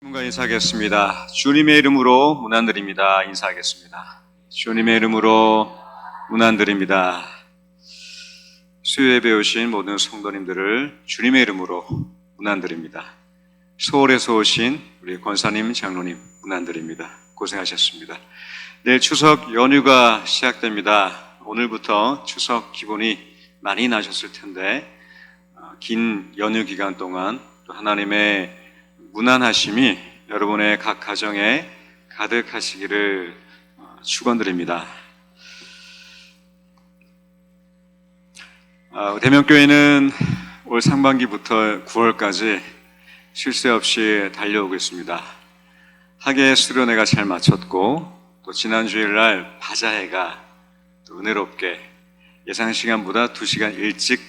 주님과 인사하겠습니다. 주님의 이름으로 문안드립니다. 인사하겠습니다. 주님의 이름으로 문안드립니다. 수요예배 오신 모든 성도님들을 주님의 이름으로 문안드립니다. 서울에서 오신 우리 권사님, 장로님 문안드립니다. 고생하셨습니다. 내일 추석 연휴가 시작됩니다. 오늘부터 추석 기분이 많이 나셨을 텐데 긴 연휴 기간 동안 또 하나님의 무난하심이 여러분의 각 가정에 가득하시기를 축원드립니다. 대명교회는 올 상반기부터 9월까지 쉴 새 없이 달려오고 있습니다. 학예 수련회가 잘 마쳤고 또 지난 주일날 바자회가 또 은혜롭게 예상 시간보다 2시간 일찍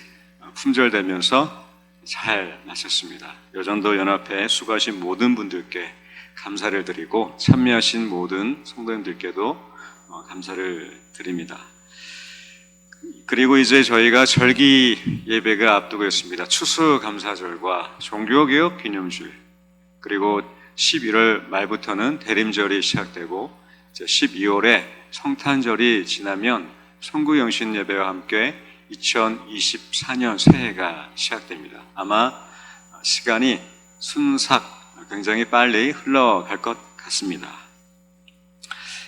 품절되면서 잘 마쳤습니다. 여전도 연합회 수고하신 모든 분들께 감사를 드리고 참여하신 모든 성도님들께도 감사를 드립니다. 그리고 이제 저희가 절기 예배가 앞두고 있습니다. 추수감사절과 종교개혁 기념주일, 그리고 11월 말부터는 대림절이 시작되고 이제 12월에 성탄절이 지나면 성구영신 예배와 함께 2024년 새해가 시작됩니다. 아마 시간이 순삭 굉장히 빨리 흘러갈 것 같습니다.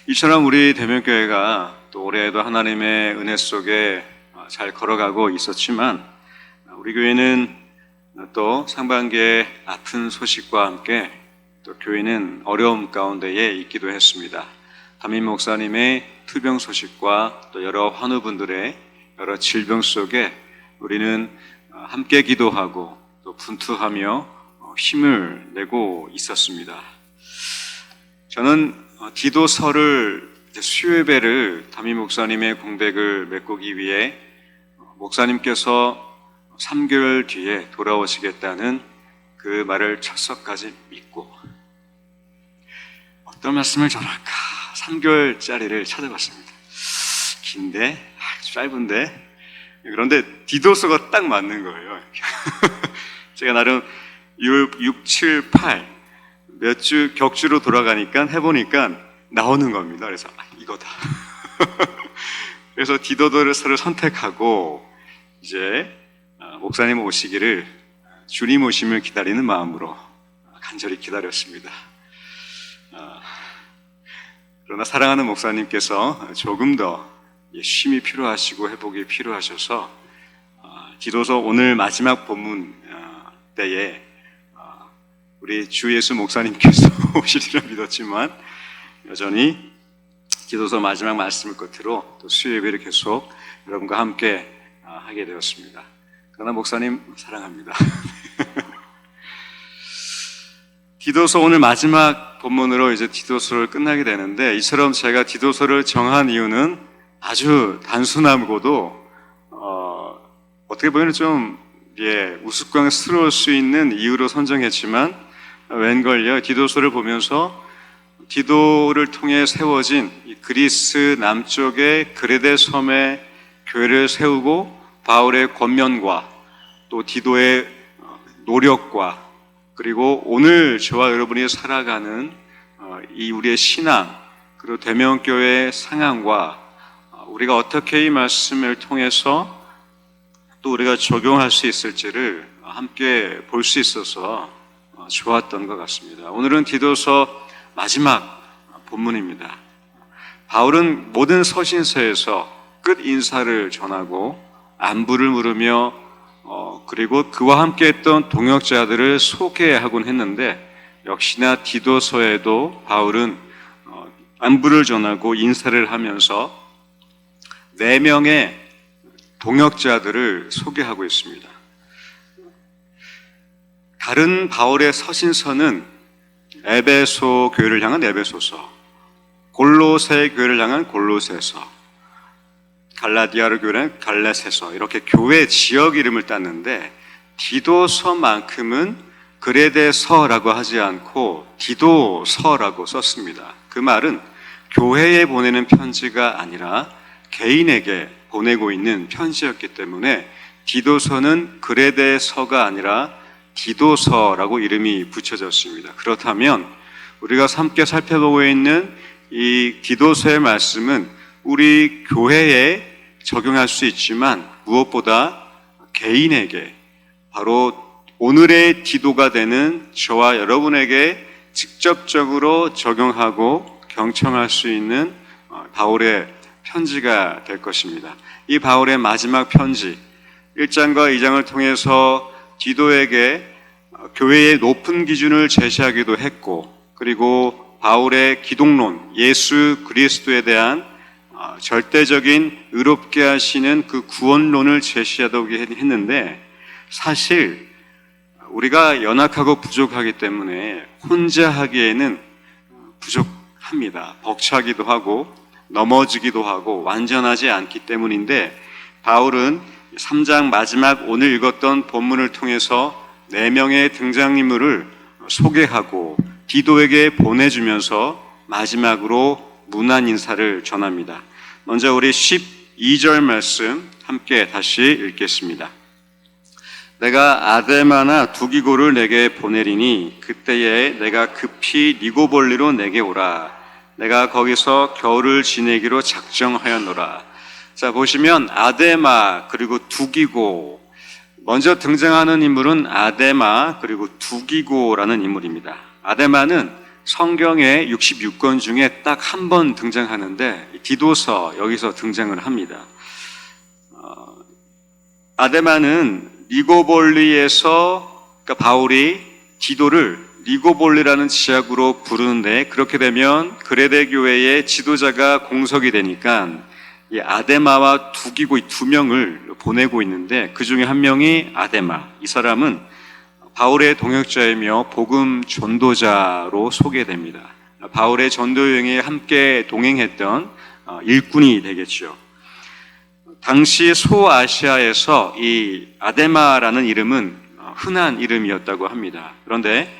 이처럼 우리 대명교회가 또 올해에도 하나님의 은혜 속에 잘 걸어가고 있었지만 우리 교회는 또 상반기에 아픈 소식과 함께 또 교회는 어려움 가운데에 있기도 했습니다. 담임 목사님의 투병 소식과 또 여러 환우분들의 여러 질병 속에 우리는 함께 기도하고 또 분투하며 힘을 내고 있었습니다. 저는 디도서를 수요예배를 담임 목사님의 공백을 메꾸기 위해 목사님께서 3개월 뒤에 돌아오시겠다는 그 말을 첫석까지 믿고 어떤 말씀을 전할까 3개월짜리를 찾아봤습니다. 긴데 짧은데 그런데 디도서가 딱 맞는 거예요. 제가 나름 6, 7, 8 몇 주 격주로 돌아가니까 해보니까 나오는 겁니다. 그래서 이거다. 그래서 디도서를 선택하고 이제 목사님 오시기를 주님 오심을 기다리는 마음으로 간절히 기다렸습니다. 그러나 사랑하는 목사님께서 조금 더 쉼이 필요하시고 회복이 필요하셔서 디도서 오늘 마지막 본문 때에 우리 주 예수 목사님께서 오시리라 믿었지만 여전히 디도서 마지막 말씀을 끝으로 또 수요예배를 계속 여러분과 함께 하게 되었습니다. 그러나 목사님 사랑합니다. 디도서 오늘 마지막 본문으로 이제 디도서를 끝나게 되는데 이처럼 제가 디도서를 정한 이유는 아주 단순하고도 어떻게 보면 좀 우스꽝스러울 수 있는 이유로 선정했지만 웬걸요 디도서를 보면서 디도를 통해 세워진 이 그리스 남쪽의 그레데 섬에 교회를 세우고 바울의 권면과 또 디도의 노력과 그리고 오늘 저와 여러분이 살아가는 이 우리의 신앙 그리고 대명교회의 상황과 우리가 어떻게 이 말씀을 통해서 또 우리가 적용할 수 있을지를 함께 볼 수 있어서 좋았던 것 같습니다. 오늘은 디도서 마지막 본문입니다. 바울은 모든 서신서에서 끝 인사를 전하고 안부를 물으며 그리고 그와 함께 했던 동역자들을 소개하곤 했는데 역시나 디도서에도 바울은 안부를 전하고 인사를 하면서 4명의 동역자들을 소개하고 있습니다. 다른 바울의 서신서는 에베소 교회를 향한 에베소서, 골로새 교회를 향한 골로새서, 갈라디아를 교회를 향한 갈라세서 이렇게 교회 지역 이름을 땄는데 디도서만큼은 그레데서라고 하지 않고 디도서라고 썼습니다. 그 말은 교회에 보내는 편지가 아니라 개인에게 보내고 있는 편지였기 때문에 디도서는 그레데서가 아니라 디도서라고 이름이 붙여졌습니다. 그렇다면 우리가 함께 살펴보고 있는 이 디도서의 말씀은 우리 교회에 적용할 수 있지만 무엇보다 개인에게, 바로 오늘의 디도가 되는 저와 여러분에게 직접적으로 적용하고 경청할 수 있는 바울의 편지가 될 것입니다. 이 바울의 마지막 편지 1장과 2장을 통해서 디도에게 교회의 높은 기준을 제시하기도 했고, 그리고 바울의 기독론, 예수 그리스도에 대한 절대적인 의롭게 하시는 그 구원론을 제시하다고 했는데, 사실 우리가 연약하고 부족하기 때문에 혼자 하기에는 부족합니다. 벅차기도 하고 넘어지기도 하고 완전하지 않기 때문인데, 바울은 3장 마지막 오늘 읽었던 본문을 통해서 4명의 등장인물을 소개하고 디도에게 보내주면서 마지막으로 문안 인사를 전합니다. 먼저 우리 12절 말씀 함께 다시 읽겠습니다. 내가 아데마나 두기고를 내게 보내리니 그때에 내가 급히 니고볼리로 내게 오라. 내가 거기서 겨울을 지내기로 작정하였노라. 자, 보시면 아데마 그리고 두기고, 먼저 등장하는 인물은 아데마 그리고 두기고라는 인물입니다. 아데마는 성경의 66권 중에 딱 한 번 등장하는데 디도서 여기서 등장을 합니다. 아데마는 니고볼리에서, 그러니까 바울이 디도를 니고볼리라는 지역으로 부르는데, 그렇게 되면 그레데 교회의 지도자가 공석이 되니까 이 아데마와 두기고 이 2명을 보내고 있는데, 그 중에 한 명이 아데마. 이 사람은 바울의 동역자이며 복음 전도자로 소개됩니다. 바울의 전도 여행에 함께 동행했던 일꾼이 되겠죠. 당시 소아시아에서 이 아데마라는 이름은 흔한 이름이었다고 합니다. 그런데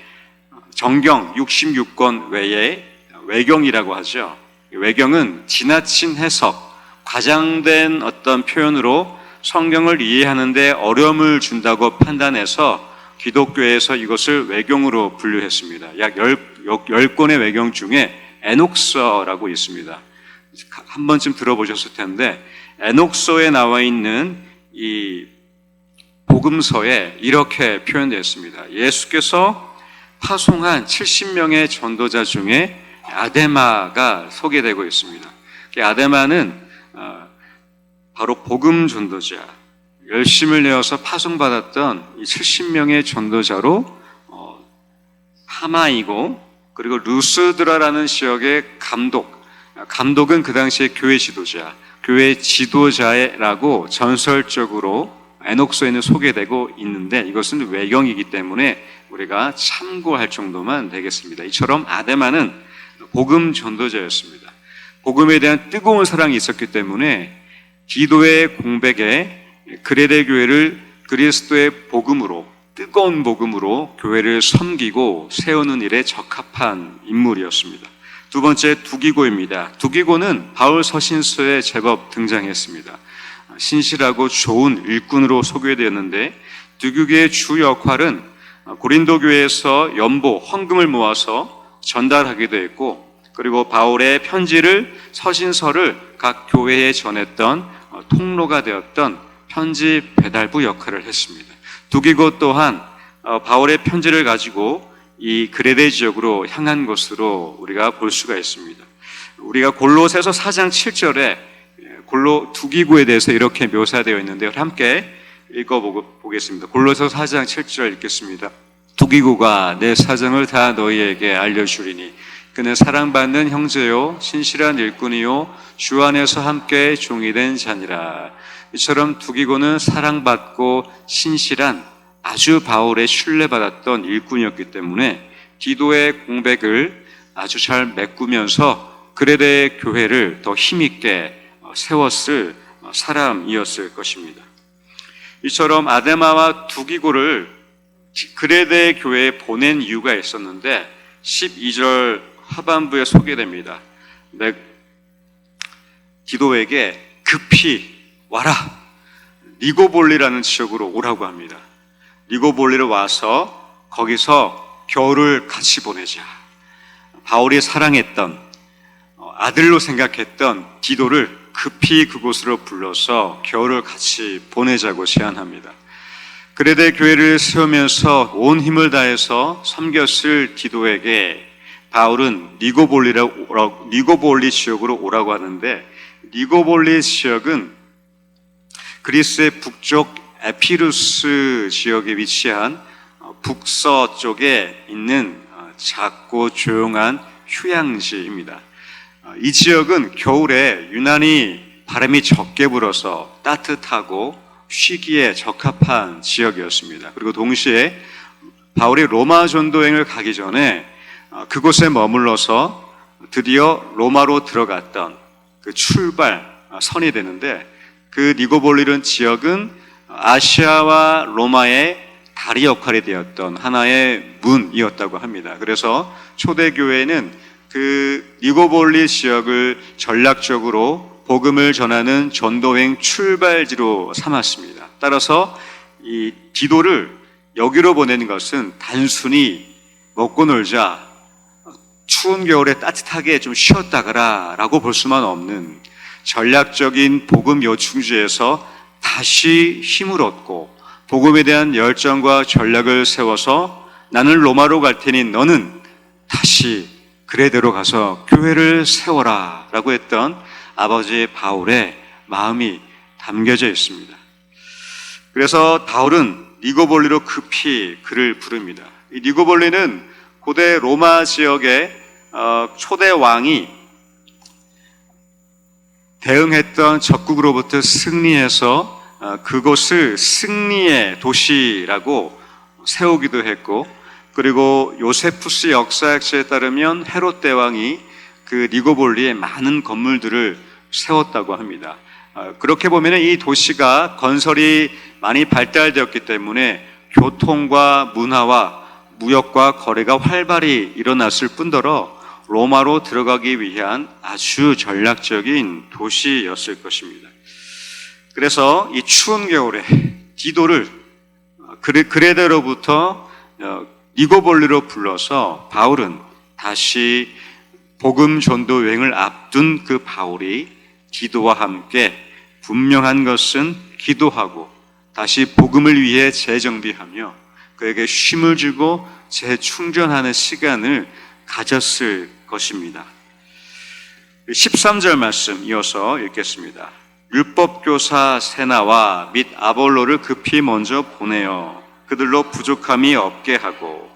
정경 66권 외에 외경이라고 하죠. 외경은 지나친 해석, 과장된 어떤 표현으로 성경을 이해하는데 어려움을 준다고 판단해서 기독교에서 이것을 외경으로 분류했습니다. 약 10권의 외경 중에 에녹서라고 있습니다. 한 번쯤 들어보셨을 텐데, 에녹서에 나와 있는 이 복음서에 이렇게 표현되어 있습니다. 예수께서 파송한 70명의 전도자 중에 아데마가 소개되고 있습니다. 아데마는 바로 복음 전도자, 열심을 내어서 파송받았던 이 70명의 전도자로 하마이고, 그리고 루스드라라는 지역의 감독은 그 당시에 교회 지도자, 교회 지도자라고 전설적으로 에녹서에는 소개되고 있는데, 이것은 외경이기 때문에 우리가 참고할 정도만 되겠습니다. 이처럼 아데마는 복음 전도자였습니다. 복음에 대한 뜨거운 사랑이 있었기 때문에 디도의 공백에 그레데 교회를 그리스도의 복음으로, 뜨거운 복음으로 교회를 섬기고 세우는 일에 적합한 인물이었습니다. 두 번째, 두기고입니다. 두기고는 바울 서신서에 제법 등장했습니다. 신실하고 좋은 일꾼으로 소개되었는데, 두기고의 주 역할은 고린도 교회에서 연보, 헌금을 모아서 전달하기도 했고, 그리고 바울의 편지를, 서신서를 각 교회에 전했던 통로가 되었던 편지 배달부 역할을 했습니다. 두기고 또한 바울의 편지를 가지고 이 그레데 지역으로 향한 것으로 우리가 볼 수가 있습니다. 우리가 골로새서 4장 7절에 두기고에 대해서 이렇게 묘사되어 있는데요. 함께 읽어보겠습니다. 골로새서 4장 7절 읽겠습니다. 두기고가 내 사정을 다 너희에게 알려주리니 그는 사랑받는 형제요 신실한 일꾼이요 주 안에서 함께 종이 된 자니라. 이처럼 두기고는 사랑받고 신실한 아주 바울의 신뢰받았던 일꾼이었기 때문에 디도의 공백을 아주 잘 메꾸면서 그레데 교회를 더 힘있게 세웠을 사람이었을 것입니다. 이처럼 아데마와 두기고를 그레데 교회에 보낸 이유가 있었는데 12절 하반부에 소개됩니다. 디도에게 급히 와라, 니고볼리라는 지역으로 오라고 합니다. 니고볼리로 와서 거기서 겨울을 같이 보내자. 바울이 사랑했던 아들로 생각했던 디도를 급히 그곳으로 불러서 겨울을 같이 보내자고 제안합니다. 그레데 교회를 세우면서 온 힘을 다해서 섬겼을 디도에게 바울은 니고볼리 지역으로 오라고 하는데, 니고볼리 지역은 그리스의 북쪽 에피루스 지역에 위치한 북서쪽에 있는 작고 조용한 휴양지입니다. 이 지역은 겨울에 유난히 바람이 적게 불어서 따뜻하고 쉬기에 적합한 지역이었습니다. 그리고 동시에 바울이 로마 전도행을 가기 전에 그곳에 머물러서 드디어 로마로 들어갔던 그 출발선이 되는데, 그 니고볼리른 지역은 아시아와 로마의 다리 역할이 되었던 하나의 문이었다고 합니다. 그래서 초대교회는 그 니고볼리 지역을 전략적으로 복음을 전하는 전도행 출발지로 삼았습니다. 따라서 이 디도를 여기로 보내는 것은 단순히 먹고 놀자, 추운 겨울에 따뜻하게 좀 쉬었다 가라 라고 볼 수만 없는 전략적인 복음 요충지에서 다시 힘을 얻고 복음에 대한 열정과 전략을 세워서 나는 로마로 갈 테니 너는 다시 그레데로 가서 교회를 세워라 라고 했던 아버지 바울의 마음이 담겨져 있습니다. 그래서 바울은 니고볼리로 급히 그를 부릅니다. 이 니고볼리는 고대 로마 지역의 초대 왕이 대응했던 적국으로부터 승리해서 그곳을 승리의 도시라고 세우기도 했고, 그리고 요세푸스 역사학자에 따르면 헤롯 대왕이 그 니고볼리에 많은 건물들을 세웠다고 합니다. 그렇게 보면 이 도시가 건설이 많이 발달되었기 때문에 교통과 문화와 무역과 거래가 활발히 일어났을 뿐더러 로마로 들어가기 위한 아주 전략적인 도시였을 것입니다. 그래서 이 추운 겨울에 디도를 그레데로부터 니고볼리로 불러서 바울은 다시 복음 전도 여행을 앞둔 그 바울이 디도와 함께 분명한 것은 기도하고 다시 복음을 위해 재정비하며 그에게 쉼을 주고 재충전하는 시간을 가졌을 것입니다. 13절 말씀 이어서 읽겠습니다. 율법교사 세나와 및 아볼로를 급히 먼저 보내어 그들로 부족함이 없게 하고,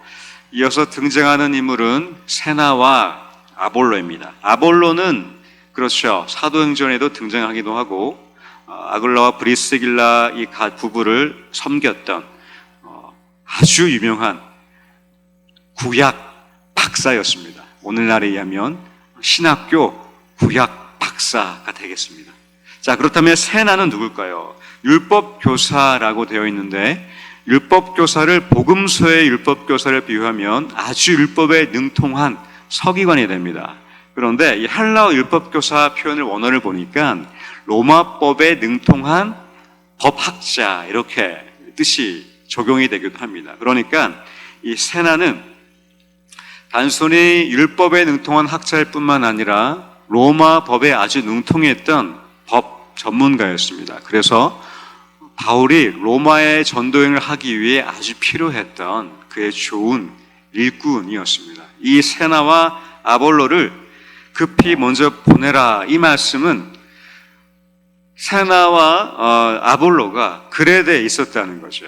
이어서 등장하는 인물은 세나와 아볼로입니다. 아볼로는 그렇죠, 사도행전에도 등장하기도 하고 아굴라와 브리스길라 이 부부를 섬겼던 아주 유명한 구약 박사였습니다. 오늘날에 의하면 신학교 구약 박사가 되겠습니다. 자, 그렇다면 세나는 누굴까요? 율법교사라고 되어 있는데, 율법교사를 복음서의 율법교사를 비유하면 아주 율법에 능통한 서기관이 됩니다. 그런데 이 헬라어 율법교사 표현을 원어를 보니까 로마법에 능통한 법학자 이렇게 뜻이 적용이 되기도 합니다. 그러니까 이 세나는 단순히 율법에 능통한 학자일 뿐만 아니라 로마 법에 아주 능통했던 법 전문가였습니다. 그래서 바울이 로마의 전도행을 하기 위해 아주 필요했던 그의 좋은 일꾼이었습니다. 이 세나와 아볼로를 급히 먼저 보내라, 이 말씀은 세나와 아볼로가 그레데에 있었다는 거죠.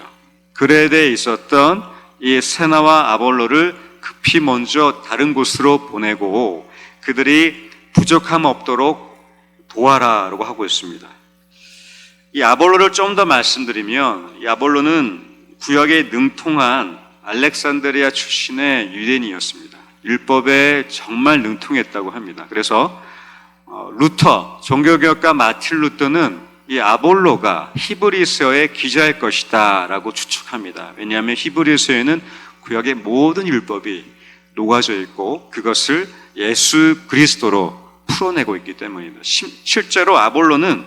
그레데에 있었던 이 세나와 아볼로를 급히 먼저 다른 곳으로 보내고 그들이 부족함 없도록 도와라라고 하고 있습니다. 이 아볼로를 좀 더 말씀드리면, 이 아볼로는 구약에 능통한 알렉산드리아 출신의 유대인이었습니다. 율법에 정말 능통했다고 합니다. 그래서 루터, 종교개혁가 마틴 루터는 이 아볼로가 히브리서의 기자일 것이다 라고 추측합니다. 왜냐하면 히브리서에는 구약의 모든 율법이 녹아져 있고 그것을 예수 그리스도로 풀어내고 있기 때문입니다. 실제로 아볼로는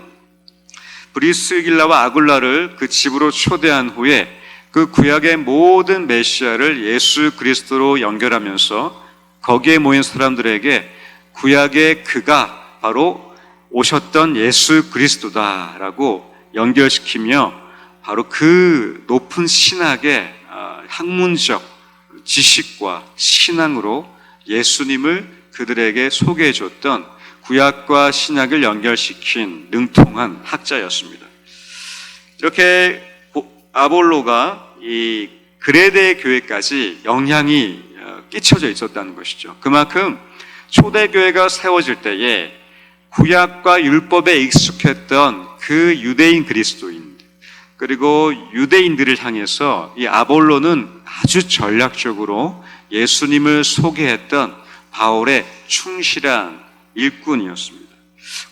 브리스길라와 아굴라를 그 집으로 초대한 후에 그 구약의 모든 메시아를 예수 그리스도로 연결하면서 거기에 모인 사람들에게 구약의 그가 바로 오셨던 예수 그리스도다라고 연결시키며 바로 그 높은 신학의 학문적 지식과 신앙으로 예수님을 그들에게 소개해 줬던 구약과 신약을 연결시킨 능통한 학자였습니다. 이렇게 아볼로가 이 그레데 교회까지 영향이 끼쳐져 있었다는 것이죠. 그만큼 초대교회가 세워질 때에 구약과 율법에 익숙했던 그 유대인 그리스도인 그리고 유대인들을 향해서 이 아볼로는 아주 전략적으로 예수님을 소개했던 바울의 충실한 일꾼이었습니다.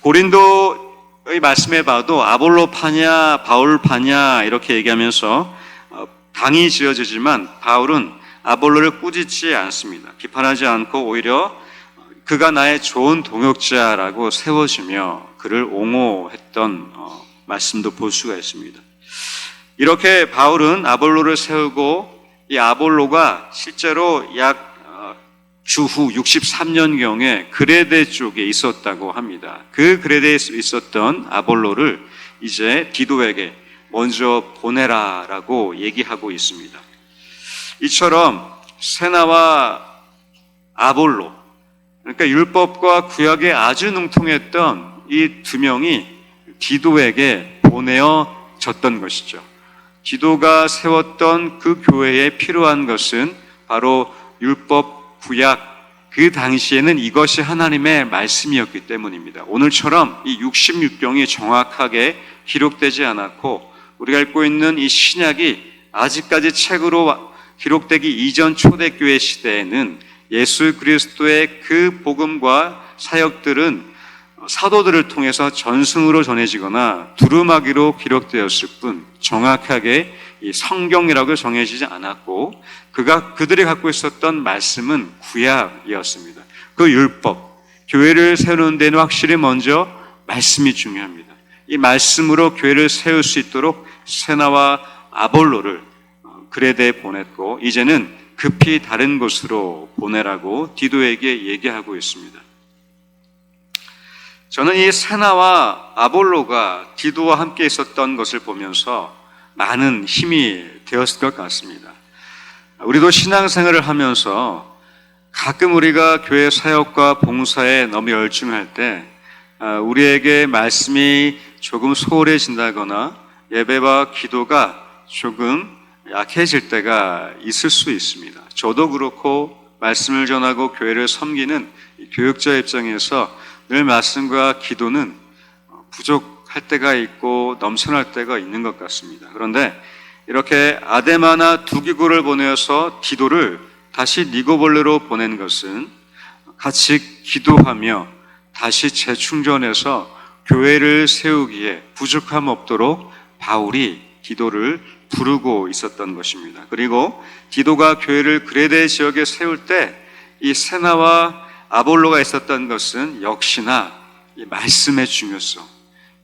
고린도의 말씀에 봐도 아볼로 파냐 바울 파냐 이렇게 얘기하면서 당이 지어지지만 바울은 아볼로를 꾸짖지 않습니다. 비판하지 않고 오히려 그가 나의 좋은 동역자라고 세워주며 그를 옹호했던 말씀도 볼 수가 있습니다. 이렇게 바울은 아볼로를 세우고 이 아볼로가 실제로 약 주후 63년경에 그레데 쪽에 있었다고 합니다. 그 그레데에 있었던 아볼로를 이제 디도에게 먼저 보내라라고 얘기하고 있습니다. 이처럼 세나와 아볼로, 그러니까 율법과 구약에 아주 능통했던 이 두 명이 디도에게 보내어졌던 것이죠. 디도가 세웠던 그 교회에 필요한 것은 바로 율법, 구약, 그 당시에는 이것이 하나님의 말씀이었기 때문입니다. 오늘처럼 이 66경이 정확하게 기록되지 않았고 우리가 읽고 있는 이 신약이 아직까지 책으로 기록되기 이전 초대교회 시대에는 예수 그리스도의 그 복음과 사역들은 사도들을 통해서 전승으로 전해지거나 두루마기로 기록되었을 뿐 정확하게 이 성경이라고 정해지지 않았고 그들이 갖고 있었던 말씀은 구약이었습니다. 그 율법, 교회를 세우는 데는 확실히 먼저 말씀이 중요합니다. 이 말씀으로 교회를 세울 수 있도록 세나와 아볼로를 그레데에 보냈고 이제는 급히 다른 곳으로 보내라고 디도에게 얘기하고 있습니다. 저는 이 세나와 아볼로가 디도와 함께 있었던 것을 보면서 많은 힘이 되었을 것 같습니다. 우리도 신앙생활을 하면서 가끔 우리가 교회 사역과 봉사에 너무 열중할 때 우리에게 말씀이 조금 소홀해진다거나 예배와 기도가 조금 약해질 때가 있을 수 있습니다. 저도 그렇고 말씀을 전하고 교회를 섬기는 교육자 입장에서 늘 말씀과 기도는 부족할 때가 있고 넘쳐날 때가 있는 것 같습니다. 그런데 이렇게 아데마나 두기고를 보내어서 디도를 다시 니고볼레로 보낸 것은 같이 기도하며 다시 재충전해서 교회를 세우기에 부족함 없도록 바울이 디도를 부르고 있었던 것입니다. 그리고 디도가 교회를 그레데 지역에 세울 때 이 세나와 아볼로가 있었던 것은 역시나 이 말씀의 중요성,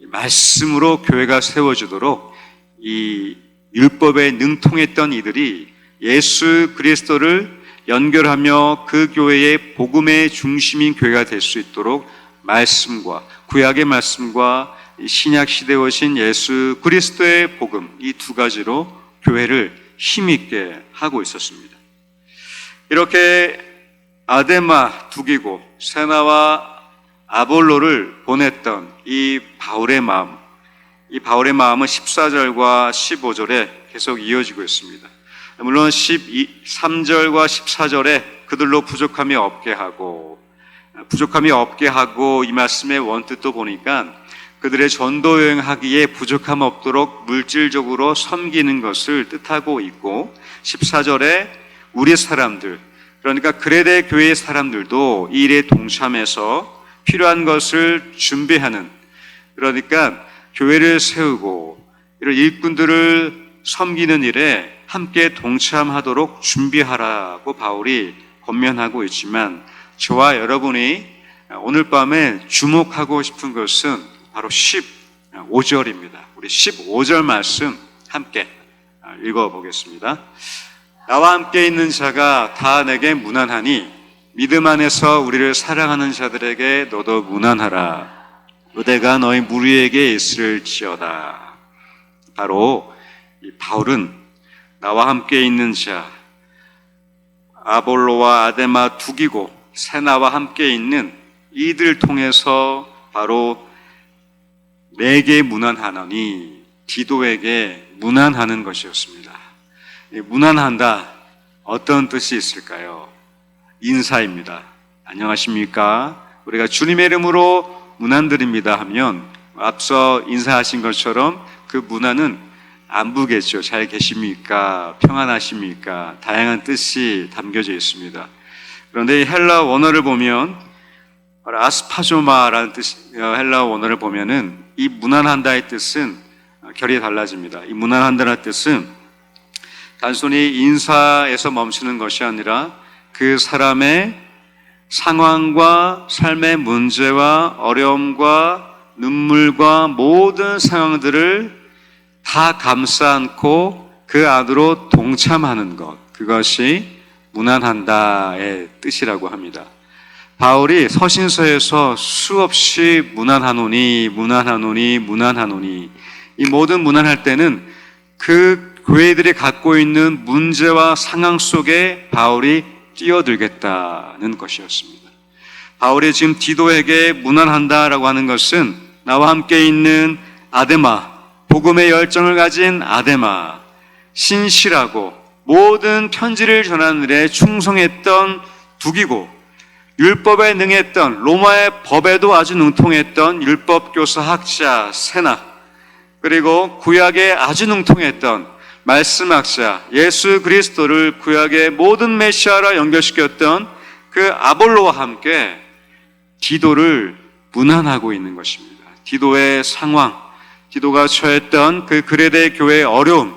이 말씀으로 교회가 세워지도록 이 율법에 능통했던 이들이 예수 그리스도를 연결하며 그 교회의 복음의 중심인 교회가 될 수 있도록 말씀과 구약의 말씀과 신약 시대에 오신 예수 그리스도의 복음 이 두 가지로 교회를 힘있게 하고 있었습니다. 이렇게 아데마 두기고 세나와 아볼로를 보냈던 이 바울의 마음은 14절과 15절에 계속 이어지고 있습니다. 물론 13절과 14절에 그들로 부족함이 없게 하고 이 말씀의 원뜻도 보니까 그들의 전도 여행하기에 부족함 없도록 물질적으로 섬기는 것을 뜻하고 있고 14절에 우리 사람들 그러니까 그레데 교회의 사람들도 이 일에 동참해서 필요한 것을 준비하는 그러니까 교회를 세우고 이런 일꾼들을 섬기는 일에 함께 동참하도록 준비하라고 바울이 권면하고 있지만 저와 여러분이 오늘 밤에 주목하고 싶은 것은 바로 15절입니다. 우리 15절 말씀 함께 읽어보겠습니다. 나와 함께 있는 자가 다 내게 무난하니 믿음 안에서 우리를 사랑하는 자들에게 너도 무난하라. 의대가 너희 무리에게 있을지어다. 바로 이 바울은 나와 함께 있는 자, 아볼로와 아데마 두기고 세나와 함께 있는 이들 통해서 바로 내게 무난하노니 디도에게 무난하는 것이었습니다. 무난한다, 어떤 뜻이 있을까요? 인사입니다. 안녕하십니까? 우리가 주님의 이름으로 무난드립니다 하면 앞서 인사하신 것처럼 그 무난은 안부겠죠. 잘 계십니까? 평안하십니까? 다양한 뜻이 담겨져 있습니다. 그런데 이 헬라 원어를 보면 아스파조마라는 뜻, 헬라 원어를 보면은 이 무난한다의 뜻은 결이 달라집니다. 이 무난한다의 뜻은 단순히 인사에서 멈추는 것이 아니라 그 사람의 상황과 삶의 문제와 어려움과 눈물과 모든 상황들을 다 감싸 안고 그 안으로 동참하는 것, 그것이 무난한다의 뜻이라고 합니다. 바울이 서신서에서 수없이 무난하노니 이 모든 무난할 때는 그 교회들이 갖고 있는 문제와 상황 속에 바울이 뛰어들겠다는 것이었습니다. 바울이 지금 디도에게 무난한다라고 하는 것은 나와 함께 있는 아데마, 복음의 열정을 가진 아데마, 신실하고 모든 편지를 전하는 일에 충성했던 두기고 율법에 능했던 로마의 법에도 아주 능통했던 율법교사 학자 세나, 그리고 구약에 아주 능통했던 말씀학자 예수 그리스도를 구약의 모든 메시아라 연결시켰던 그 아볼로와 함께 디도를 무난하고 있는 것입니다. 디도의 상황, 디도가 처했던 그 그레데 교회의 어려움,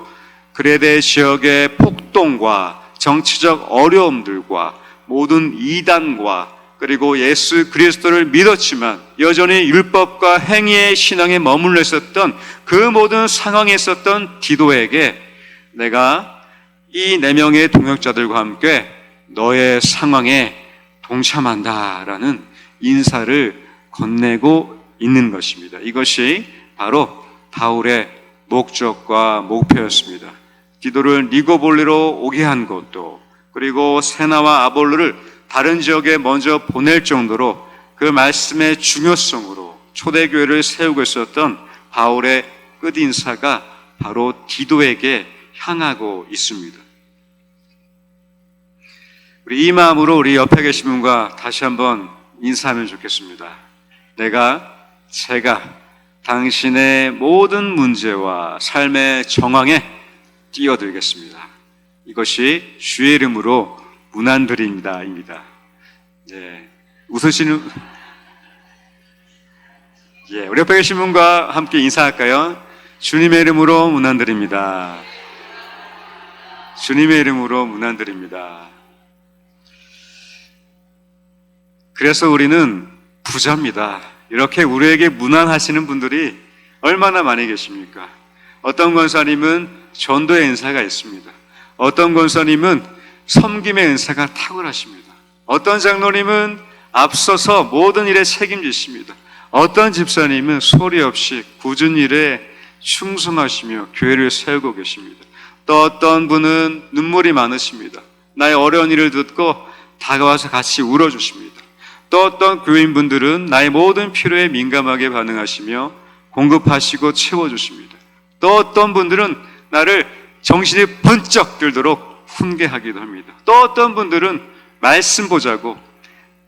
그레데 지역의 폭동과 정치적 어려움들과 모든 이단과 그리고 예수 그리스도를 믿었지만 여전히 율법과 행위의 신앙에 머물러 있었던 그 모든 상황에 있었던 디도에게 내가 이 4명의 동역자들과 함께 너의 상황에 동참한다라는 인사를 건네고 있는 것입니다. 이것이 바로 바울의 목적과 목표였습니다. 디도를 니고볼리로 오게 한 것도, 그리고 세나와 아볼로를 다른 지역에 먼저 보낼 정도로 그 말씀의 중요성으로 초대교회를 세우고 있었던 바울의 끝인사가 바로 디도에게 향하고 있습니다. 우리 이 마음으로 우리 옆에 계신 분과 다시 한번 인사하면 좋겠습니다. 제가 당신의 모든 문제와 삶의 정황에 뛰어들겠습니다. 이것이 주의 이름으로 무난드립니다입니다. 네, 웃으시는, 우리 옆에 계신 분과 함께 인사할까요? 주님의 이름으로 무난드립니다. 주님의 이름으로 무난드립니다. 그래서 우리는 부자입니다. 이렇게 우리에게 무난하시는 분들이 얼마나 많이 계십니까? 어떤 권사님은 전도의 은사가 있습니다. 어떤 권사님은 섬김의 은사가 탁월하십니다. 어떤 장로님은 앞서서 모든 일에 책임지십니다. 어떤 집사님은 소리 없이 굳은 일에 충성하시며 교회를 세우고 계십니다. 또 어떤 분은 눈물이 많으십니다. 나의 어려운 일을 듣고 다가와서 같이 울어주십니다. 또 어떤 교인분들은 나의 모든 필요에 민감하게 반응하시며 공급하시고 채워주십니다. 또 어떤 분들은 나를 정신이 번쩍 들도록 훈계하기도 합니다. 또 어떤 분들은 말씀 보자고,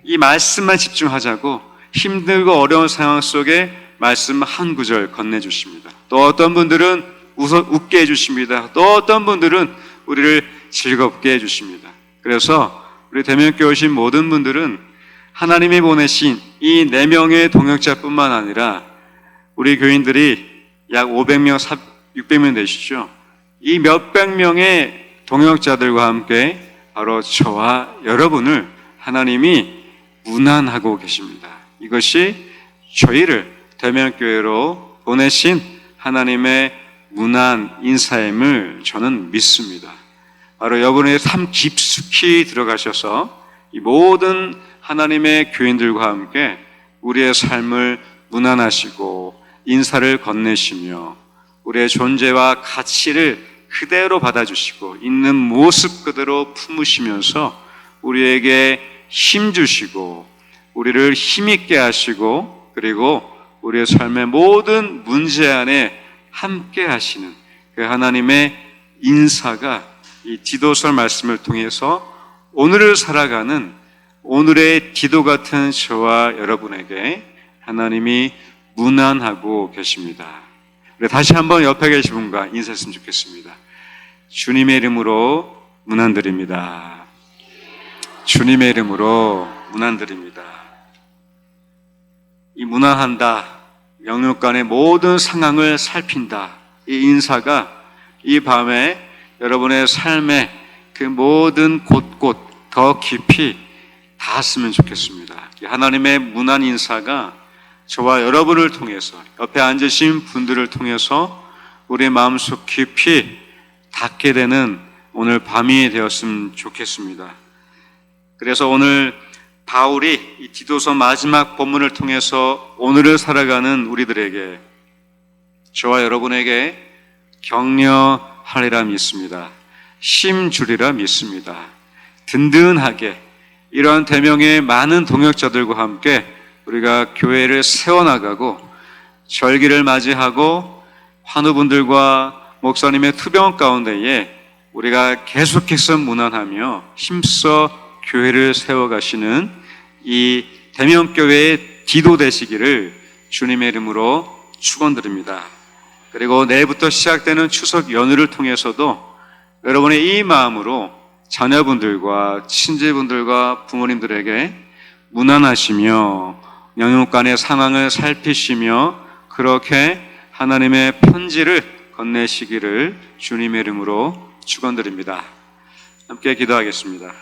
이 말씀만 집중하자고 힘들고 어려운 상황 속에 말씀 한 구절 건네주십니다. 또 어떤 분들은 웃게 해주십니다. 또 어떤 분들은 우리를 즐겁게 해주십니다. 그래서 우리 대면교회 오신 모든 분들은 하나님이 보내신 이 4명의 동역자뿐만 아니라 우리 교인들이 약 500명, 600명 되시죠. 이 몇백 명의 동역자들과 함께 바로 저와 여러분을 하나님이 무난하고 계십니다. 이것이 저희를 대면교회로 보내신 하나님의 문안 인사임을 저는 믿습니다. 바로 여러분의 삶 깊숙이 들어가셔서 이 모든 하나님의 교인들과 함께 우리의 삶을 문안하시고 인사를 건네시며 우리의 존재와 가치를 그대로 받아주시고 있는 모습 그대로 품으시면서 우리에게 힘 주시고 우리를 힘있게 하시고 그리고 우리의 삶의 모든 문제 안에 함께 하시는 그 하나님의 인사가 이 디도서 말씀을 통해서 오늘을 살아가는 오늘의 디도 같은 저와 여러분에게 하나님이 문안하고 계십니다. 우리 다시 한번 옆에 계신 분과 인사했으면 좋겠습니다. 주님의 이름으로 문안드립니다. 주님의 이름으로 문안드립니다. 이 문안한다, 영육간의 모든 상황을 살핀다, 이 인사가 이 밤에 여러분의 삶의 그 모든 곳곳 더 깊이 닿았으면 좋겠습니다. 하나님의 문안 인사가 저와 여러분을 통해서 옆에 앉으신 분들을 통해서 우리의 마음속 깊이 닿게 되는 오늘 밤이 되었으면 좋겠습니다. 그래서 오늘 바울이 이 디도서 마지막 본문을 통해서 오늘을 살아가는 우리들에게 저와 여러분에게 격려하리라 믿습니다. 힘주리라 믿습니다. 든든하게 이러한 대명의 많은 동역자들과 함께 우리가 교회를 세워나가고 절기를 맞이하고 환우분들과 목사님의 투병 가운데에 우리가 계속해서 문안하며 힘써 교회를 세워가시는 이 대명교회의 디도 되시기를 주님의 이름으로 축원드립니다. 그리고 내일부터 시작되는 추석 연휴를 통해서도 여러분의 이 마음으로 자녀분들과 친지분들과 부모님들에게 문안하시며 영육간의 상황을 살피시며 그렇게 하나님의 편지를 건네시기를 주님의 이름으로 축원드립니다. 함께 기도하겠습니다.